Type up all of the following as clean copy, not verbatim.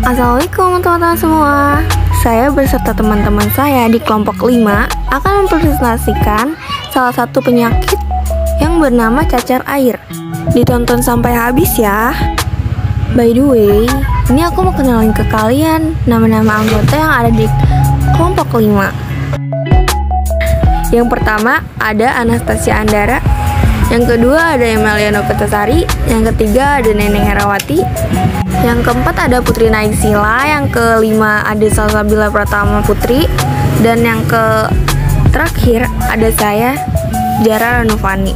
Assalamualaikum teman-teman semua. Saya beserta teman-teman saya di kelompok 5 akan mempresentasikan salah satu penyakit yang bernama cacar air. Ditonton sampai habis ya. By the way, ini aku mau kenalin ke kalian nama-nama anggota yang ada di kelompok 5. Yang pertama ada Anastasia Andara, yang kedua ada Emilia Novitasari, yang ketiga ada Neneng Herawati, yang keempat ada Putri Naisila, yang kelima ada Salsabila Pratama Putri, dan yang terakhir ada saya, Jara Ranufani.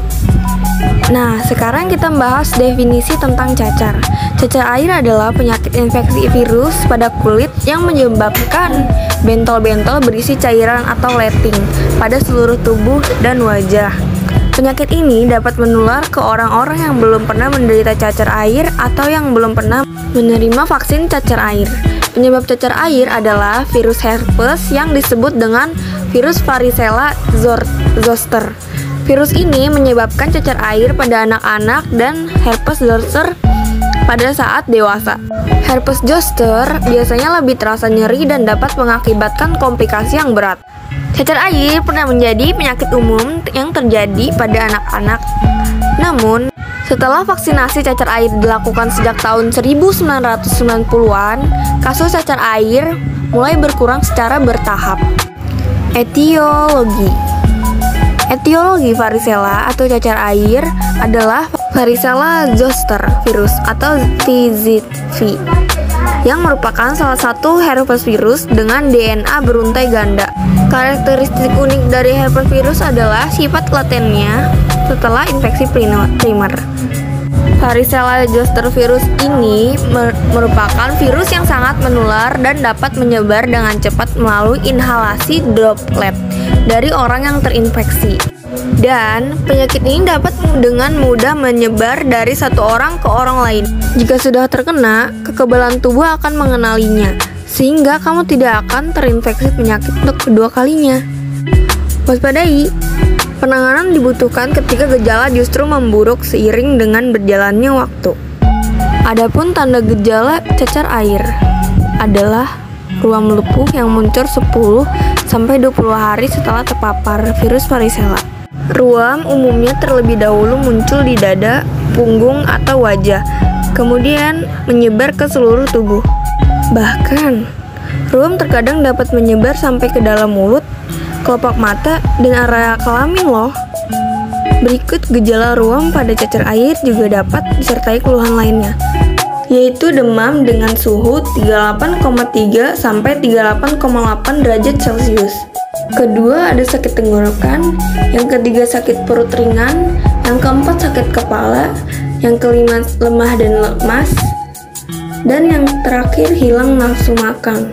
Nah, sekarang kita membahas definisi tentang cacar. Cacar air adalah penyakit infeksi virus pada kulit yang menyebabkan bentol-bentol berisi cairan atau letting pada seluruh tubuh dan wajah. Penyakit ini dapat menular ke orang-orang yang belum pernah menderita cacar air atau yang belum pernah menerima vaksin cacar air. Penyebab cacar air adalah virus herpes yang disebut dengan virus varicella zoster. Virus ini menyebabkan cacar air pada anak-anak dan herpes zoster pada saat dewasa. Herpes zoster biasanya lebih terasa nyeri dan dapat mengakibatkan komplikasi yang berat. Cacar air pernah menjadi penyakit umum yang terjadi pada anak-anak. Namun, setelah vaksinasi cacar air dilakukan sejak tahun 1990-an, kasus cacar air mulai berkurang secara bertahap. Etiologi varicella atau cacar air adalah varicella zoster virus atau VZV yang merupakan salah satu herpes virus dengan DNA beruntai ganda. Karakteristik unik dari herpes virus adalah sifat latennya setelah infeksi primer. Varicella zoster virus ini merupakan virus yang sangat menular dan dapat menyebar dengan cepat melalui inhalasi droplet dari orang yang terinfeksi. Dan penyakit ini dapat dengan mudah menyebar dari satu orang ke orang lain. Jika sudah terkena, kekebalan tubuh akan mengenalinya, sehingga kamu tidak akan terinfeksi penyakit untuk kedua kalinya. Waspadai, penanganan dibutuhkan ketika gejala justru memburuk seiring dengan berjalannya waktu. Adapun tanda gejala cacar air adalah ruam lepuh yang muncul 10-20 hari setelah terpapar virus varicella. Ruam umumnya terlebih dahulu muncul di dada, punggung, atau wajah, kemudian menyebar ke seluruh tubuh. Bahkan, ruam terkadang dapat menyebar sampai ke dalam mulut, kelopak mata, dan area kelamin loh. Berikut gejala ruam pada cacar air juga dapat disertai keluhan lainnya, yaitu demam dengan suhu 38,3 sampai 38,8 derajat Celcius. Kedua ada sakit tenggorokan, yang ketiga sakit perut ringan, yang keempat sakit kepala, yang kelima lemah dan lemas, dan yang terakhir hilang nafsu makan.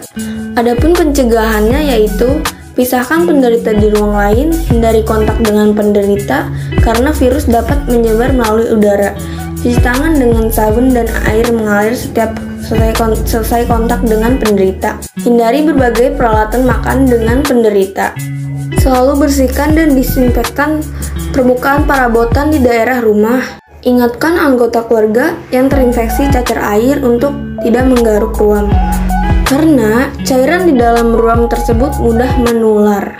Adapun pencegahannya yaitu pisahkan penderita di ruang lain, hindari kontak dengan penderita karena virus dapat menyebar melalui udara. Cuci tangan dengan sabun dan air mengalir setiap selesai kontak dengan penderita. Hindari berbagai peralatan makan dengan penderita. Selalu bersihkan dan disinfektan permukaan perabotan di daerah rumah. Ingatkan anggota keluarga yang terinfeksi cacar air untuk tidak menggaruk ruam, karena cairan di dalam ruam tersebut mudah menular.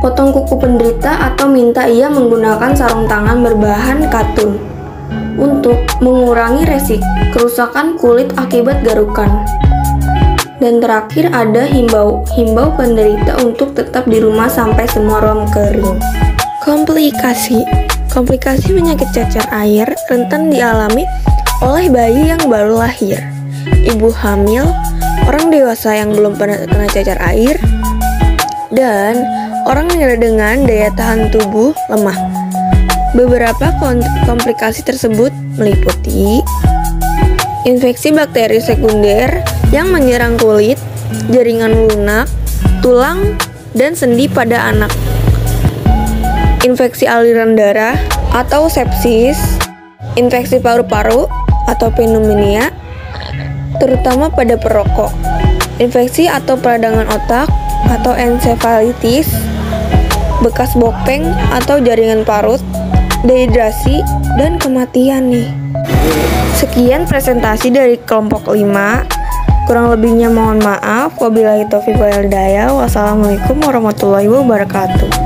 Potong kuku penderita atau minta ia menggunakan sarung tangan berbahan katun untuk mengurangi resiko kerusakan kulit akibat garukan. Dan terakhir ada himbau penderita untuk tetap di rumah sampai semua ruam kering. Komplikasi penyakit cacar air rentan dialami oleh bayi yang baru lahir, ibu hamil, orang dewasa yang belum pernah kena cacar air, dan orang dengan daya tahan tubuh lemah. Beberapa komplikasi tersebut meliputi infeksi bakteri sekunder yang menyerang kulit, jaringan lunak, tulang, dan sendi pada anak, infeksi aliran darah atau sepsis, infeksi paru-paru atau pneumonia, terutama pada perokok, infeksi atau peradangan otak atau encephalitis, bekas bopeng atau jaringan parut, dehidrasi, dan kematian nih. Sekian presentasi dari kelompok 5. Kurang lebihnya mohon maaf. Wabillahi taufiq wal hidayah. Wassalamualaikum warahmatullahi wabarakatuh.